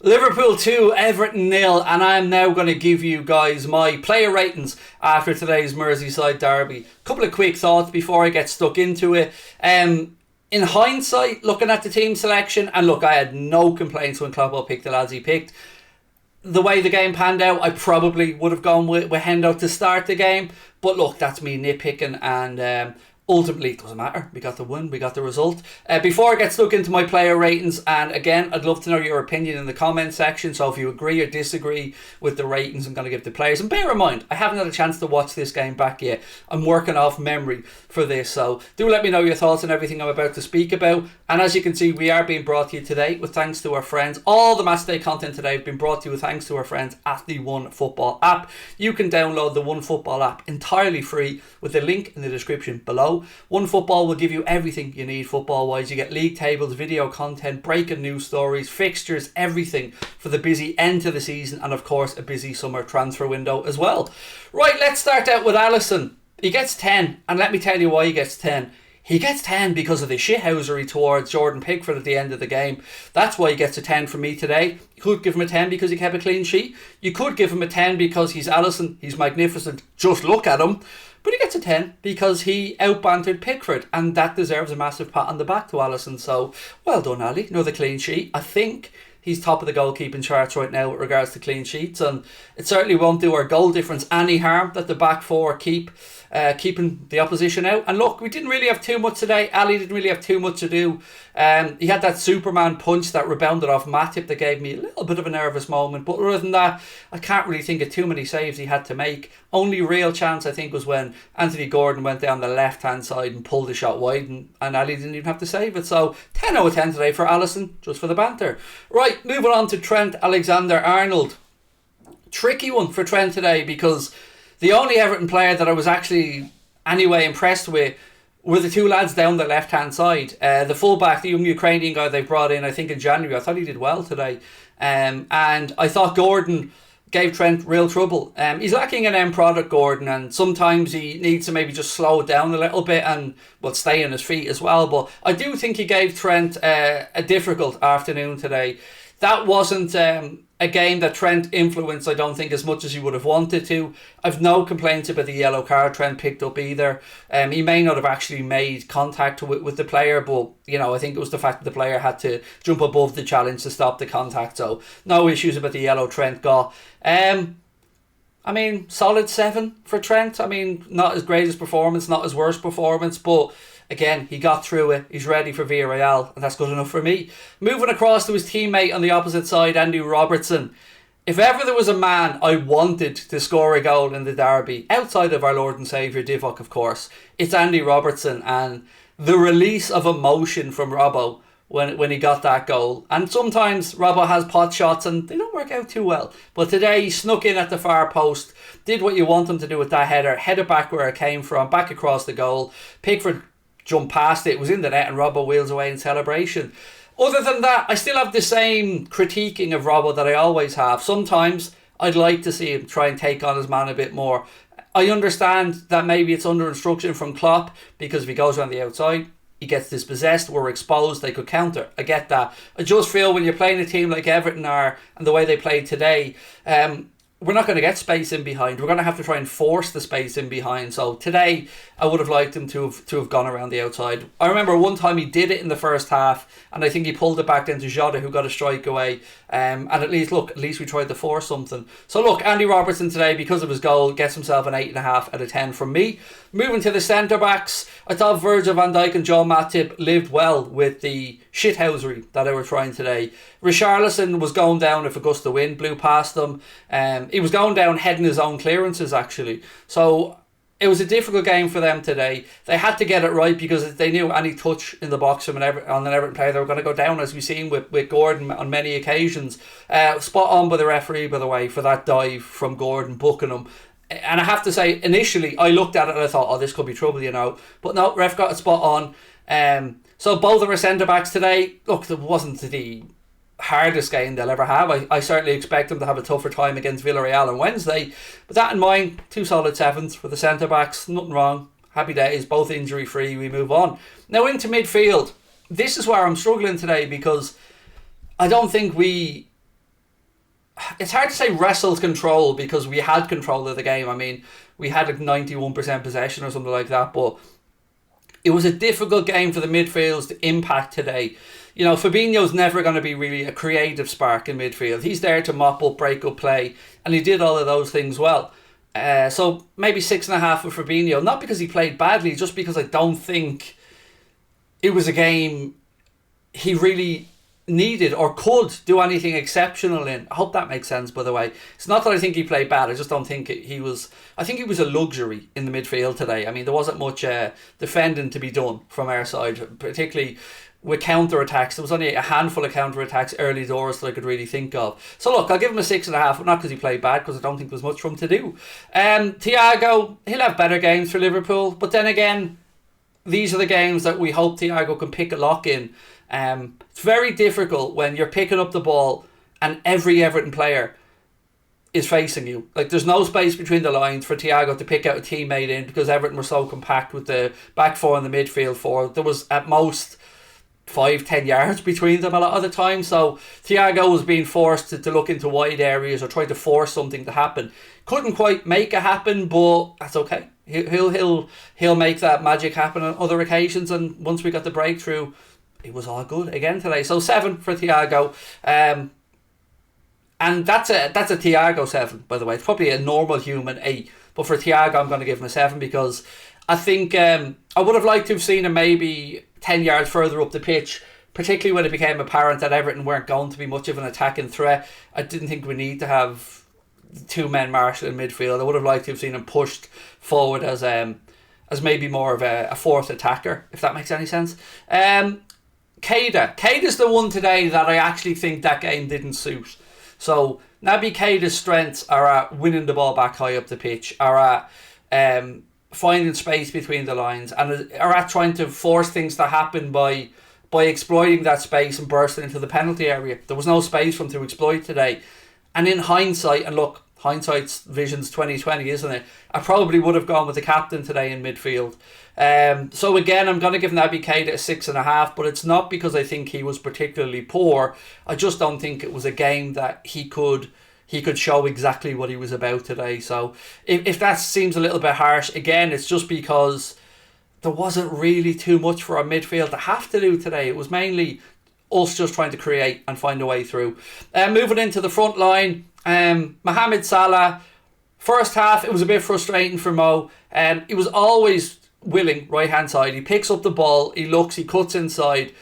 Liverpool 2, Everton 0, and I am now going to give you guys my player ratings after today's Merseyside derby. A couple of quick thoughts before I get stuck into it. In hindsight, looking at the team selection, and look, I had no complaints when Klopp picked the lads he picked. The way the game panned out, I probably would have gone with Hendo to start the game, but look, that's me nitpicking, and ultimately, it doesn't matter. We got the win, we got the result. Before I get stuck into my player ratings, and again, I'd love to know your opinion in the comment section. So if you agree or disagree with the ratings I'm going to give the players, and bear in mind, I haven't had a chance to watch this game back yet. I'm working off memory for this, so do let me know your thoughts on everything I'm about to speak about. And as you can see, we are being brought to you today with thanks to our friends. All the matchday content today have been brought to you with thanks to our friends at the OneFootball app. You can download the OneFootball app entirely free with the link in the description below. OneFootball will give you everything you need football wise. You get league tables, video content, breaking news stories, fixtures, everything for the busy end to the season, and of course a busy summer transfer window as well. Right, let's start out with ALISSON. He gets 10, and let me tell you why he gets 10. He gets 10 because of the shithousery towards Jordan Pickford at the end of the game. That's why he gets a 10 from me today. You could give him a 10 because he kept a clean sheet. You could give him a 10 because he's ALISSON, he's magnificent, just look at him. But he gets a 10 because he out-bantered Pickford, and that deserves a massive pat on the back to ALISSON. So, well done, Ali. Another clean sheet. I think he's top of the goalkeeping charts right now with regards to clean sheets, and it certainly won't do our goal difference any harm that the back four keeping the opposition out. And look, we didn't really have too much today. Ali didn't really have too much to do. He had that Superman punch that rebounded off Matip that gave me a little bit of a nervous moment, but other than that, I can't really think of too many saves he had to make. Only real chance I think was when Anthony Gordon went down the left hand side and pulled the shot wide, and Ali didn't even have to save it. So 10 out of 10 today for ALISSON, just for the banter. Right, moving on to Trent Alexander-Arnold. Tricky one for Trent today, because the only Everton player that I was actually anyway impressed with were the two lads down the left hand side. The fullback, the young Ukrainian guy they brought in I think in January, I thought he did well today, and I thought Gordon gave Trent real trouble. He's lacking an end product, Gordon, and sometimes he needs to maybe just slow it down a little bit and stay on his feet as well. But I do think he gave Trent a difficult afternoon today. That wasn't a game that Trent influenced, I don't think, as much as he would have wanted to. I've no complaints about the yellow card Trent picked up either. He may not have actually made contact with the player, but I think it was the fact that the player had to jump above the challenge to stop the contact. So no issues about the yellow Trent got. Solid 7 for Trent. Not his greatest performance, not his worst performance, but again, he got through it. He's ready for Villarreal, and that's good enough for me. Moving across to his teammate on the opposite side, Andy Robertson. If ever there was a man I wanted to score a goal in the derby, outside of our Lord and Saviour Divock, of course, it's Andy Robertson, and the release of emotion from Robbo when he got that goal. And sometimes Robbo has pot shots and they don't work out too well. But today he snuck in at the far post, did what you want him to do with that header, headed back where it came from, back across the goal. Pickford jumped past it, was in the net, and Robbo wheels away in celebration. Other than that, I still have the same critiquing of Robbo that I always have. Sometimes I'd like to see him try and take on his man a bit more. I understand that maybe it's under instruction from Klopp, because if he goes around the outside, he gets dispossessed, we're exposed, they could counter. I get that. I just feel when you're playing a team like Everton are, and the way they played today, we're not going to get space in behind. We're going to have to try and force the space in behind. So today, I would have liked him to have gone around the outside. I remember one time he did it in the first half, and I think he pulled it back down to Jota, who got a strike away. And at least we tried to force something. So look, Andy Robertson today, because of his goal, gets himself an 8.5 out of 10 from me. Moving to the centre-backs, I thought Virgil van Dijk and Joel Matip lived well with the shithousery that they were trying today. Richarlison was going down if a gust of wind blew past them. He was going down heading his own clearances, actually. So it was a difficult game for them today. They had to get it right because they knew any touch in the box from on an Everton player, they were going to go down, as we've seen with Gordon on many occasions. Spot on by the referee, by the way, for that dive from Gordon, booking him. And I have to say, initially, I looked at it and I thought, this could be trouble, But no, ref got it spot on. So both of our centre-backs today, look, it wasn't the hardest game they'll ever have. I certainly expect them to have a tougher time against Villarreal on Wednesday. But that in mind, 2 solid 7s for the centre-backs. Nothing wrong. Happy days, both injury-free. We move on. Now into midfield. This is where I'm struggling today, because I don't think we it's hard to say wrestled control because we had control of the game. I mean, we had a 91% possession or something like that, but it was a difficult game for the midfields to impact today. You know, Fabinho's never going to be really a creative spark in midfield. He's there to mop up, break up play, and he did all of those things well. So maybe 6.5 with Fabinho, not because he played badly, just because I don't think it was a game he really needed or could do anything exceptional in. I hope that makes sense, by the way. It's not that I think he played bad, I just don't think he was... I think he was a luxury in the midfield today. I mean, there wasn't much defending to be done from our side, particularly with counter-attacks. There was only a handful of counter-attacks early doors that I could really think of. So look, I'll give him a 6.5, but not because he played bad, because I don't think there was much for him to do. Thiago, he'll have better games for Liverpool, but then again, these are the games that we hope Thiago can pick a lock in. It's very difficult when you're picking up the ball and every Everton player is facing you. Like, there's no space between the lines for Thiago to pick out a teammate in because Everton were so compact with the back four and the midfield four. There was at most 5-10 yards between them a lot of the time, so Thiago was being forced to look into wide areas or try to force something to happen. Couldn't quite make it happen, but that's okay. He'll make that magic happen on other occasions, and once we got the breakthrough, it was all good again today. So 7 for Thiago, and that's a Thiago 7, by the way. It's probably a normal human 8, but for Thiago I'm going to give him a 7 because I think I would have liked to have seen him maybe 10 yards further up the pitch, particularly when it became apparent that Everton weren't going to be much of an attacking threat. I didn't think we need to have 2 men Marshall in midfield. I would have liked to have seen him pushed forward as maybe more of a fourth attacker, if that makes any sense. Keida's the one today that I actually think that game didn't suit. So Naby Keida's strengths are at winning the ball back high up the pitch, are at finding space between the lines, and are at trying to force things to happen by exploiting that space and bursting into the penalty area. There was no space for him to exploit today. And in hindsight, and look, hindsight's vision's 2020, isn't it? I probably would have gone with the captain today in midfield. So again, I'm going to give Naby Keita a 6.5, but it's not because I think he was particularly poor. I just don't think it was a game that he could show exactly what he was about today. So if that seems a little bit harsh, again, it's just because there wasn't really too much for our midfield to have to do today. It was mainly us just trying to create and find a way through. Moving into the front line, Mohamed Salah, first half, it was a bit frustrating for Mo. He was always willing right hand side. He picks up the ball, he looks, he cuts inside,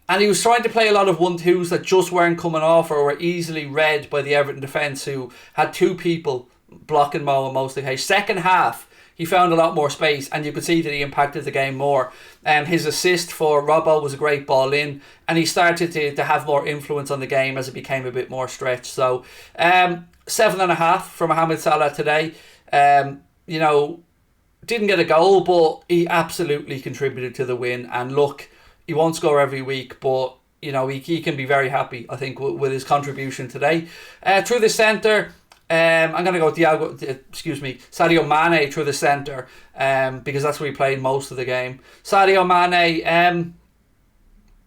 and he was trying to play a lot of 1-2s that just weren't coming off or were easily read by the Everton defence, who had 2 people blocking Mo on most of the occasions. Second half, he found a lot more space, and you could see that he impacted the game more. His assist for Robbo was a great ball in, and he started to have more influence on the game as it became a bit more stretched. So 7.5 for Mohamed Salah today. You know, didn't get a goal, but he absolutely contributed to the win. And look, he won't score every week, but you know, he can be very happy, I think, with his contribution today. Through the centre, I'm going to go Sadio Mane through the centre, because that's where he played most of the game. Sadio Mane,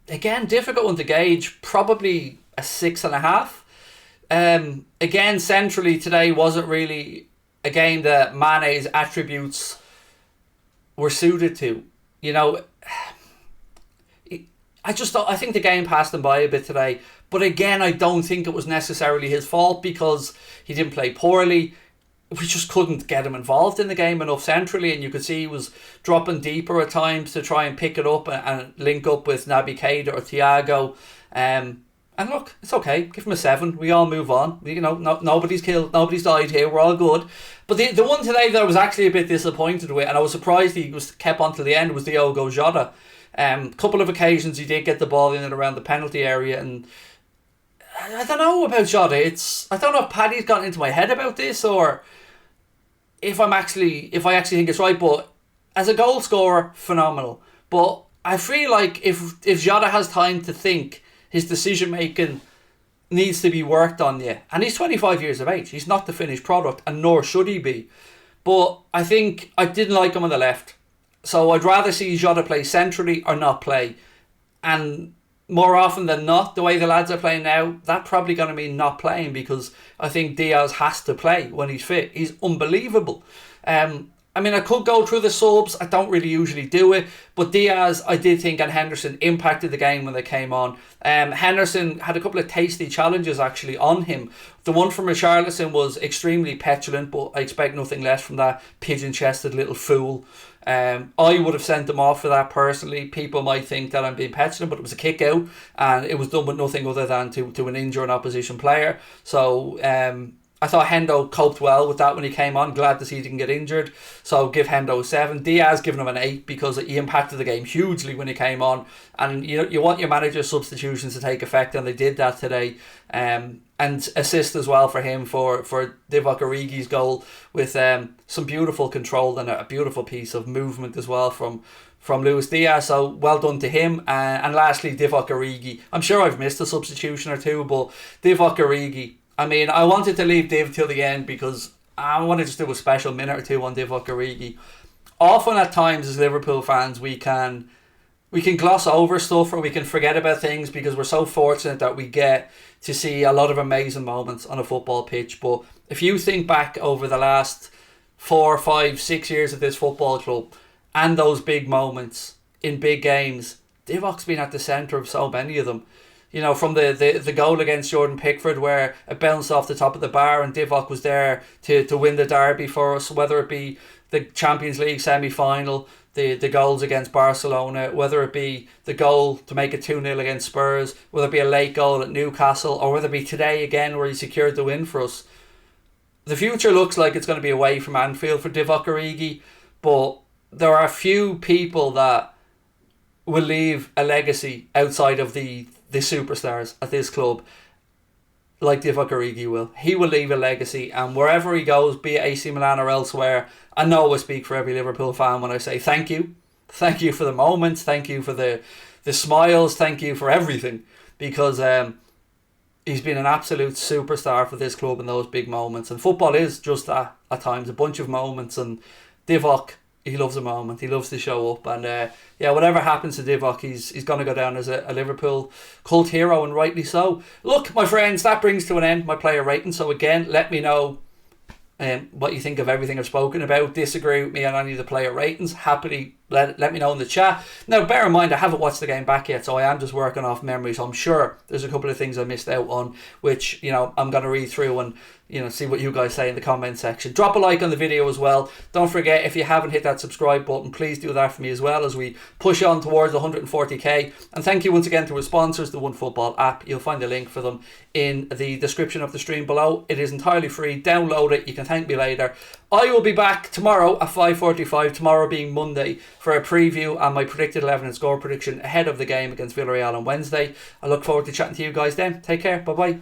again, difficult one to gauge, probably a 6.5. Again, centrally today wasn't really a game that Mane's attributes were suited to. You know, I think the game passed him by a bit today. But again, I don't think it was necessarily his fault because he didn't play poorly. We just couldn't get him involved in the game enough centrally, and you could see he was dropping deeper at times to try and pick it up and link up with Naby Keita or Thiago. And look, it's okay. Give him a 7. We all move on. You know, nobody's killed, nobody's died here. We're all good. But the one today that I was actually a bit disappointed with, and I was surprised he was kept on till the end, was Diogo Jota. Couple of occasions he did get the ball in and around the penalty area, and I don't know about Jota. I don't know if Paddy's gotten into my head about this, or if I actually think it's right. But as a goal scorer, phenomenal. But I feel like if Jota has time to think, his decision making needs to be worked on yet. And he's 25 years of age. He's not the finished product, and nor should he be. But I think I didn't like him on the left. So I'd rather see Jota play centrally or not play. And more often than not, the way the lads are playing now, that's probably going to mean not playing, because I think Diaz has to play when he's fit. He's unbelievable. I mean, I could go through the subs. I don't really usually do it. But Diaz, I did think, and Henderson impacted the game when they came on. Henderson had a couple of tasty challenges, actually, on him. The one from Richarlison was extremely petulant, but I expect nothing less from that pigeon-chested little fool. I would have sent him off for that personally. People might think that I'm being petulant, but it was a kick out, and it was done with nothing other than to an injured opposition player. So I thought Hendo coped well with that when he came on. Glad to see he didn't get injured. So give Hendo a 7. Diaz given him an 8 because he impacted the game hugely when he came on. And you want your manager's substitutions to take effect, and they did that today. And assist as well for him for Divock Origi's goal with some beautiful control and a beautiful piece of movement as well from Luis Diaz. So well done to him. And lastly, Divock Origi. I'm sure I've missed a substitution or two, but Divock Origi, I mean, I wanted to leave Div till the end because I want to just do a special minute or two on Divock Origi. Often at times as Liverpool fans we can gloss over stuff, or we can forget about things because we're so fortunate that we get to see a lot of amazing moments on a football pitch. But if you think back over the last 4, 5, 6 years of this football club and those big moments in big games, Divock's been at the centre of so many of them. You know, from the goal against Jordan Pickford where it bounced off the top of the bar and Divock was there to win the derby for us, whether it be the Champions League semi-final, the goals against Barcelona, whether it be the goal to make it 2-0 against Spurs, whether it be a late goal at Newcastle, or whether it be today again where he secured the win for us. The future looks like it's going to be away from Anfield for Divock Origi, but there are a few people that will leave a legacy outside of the superstars at this club, like Divock Origi will. He will leave a legacy, and wherever he goes, be it AC Milan or elsewhere, I know I speak for every Liverpool fan when I say thank you. Thank you for the moments, thank you for the smiles, thank you for everything, because he's been an absolute superstar for this club in those big moments. And football is just that at times, a bunch of moments, and Divock, he loves a moment. He loves to show up, and whatever happens to Divock, he's going to go down as a Liverpool cult hero, and rightly so. Look, my friends, that brings to an end my player rating. So again, let me know what you think of everything I've spoken about. Disagree with me on any of the player ratings, happily let me know in the chat. Now bear in mind I haven't watched the game back yet, so I am just working off memory, so I'm sure there's a couple of things I missed out on, which I'm going to read through and see what you guys say in the comment section. Drop a like on the video as well. Don't forget, if you haven't hit that subscribe button, please do that for me as well as we push on towards 140k. And thank you once again to our sponsors, the OneFootball app. You'll find the link for them in the description of the stream below. It is entirely free. Download it. You can thank me later. I will be back tomorrow at 5:45, tomorrow being Monday, for a preview and my predicted 11 and score prediction ahead of the game against Villarreal on Wednesday. I look forward to chatting to you guys then. Take care. Bye bye.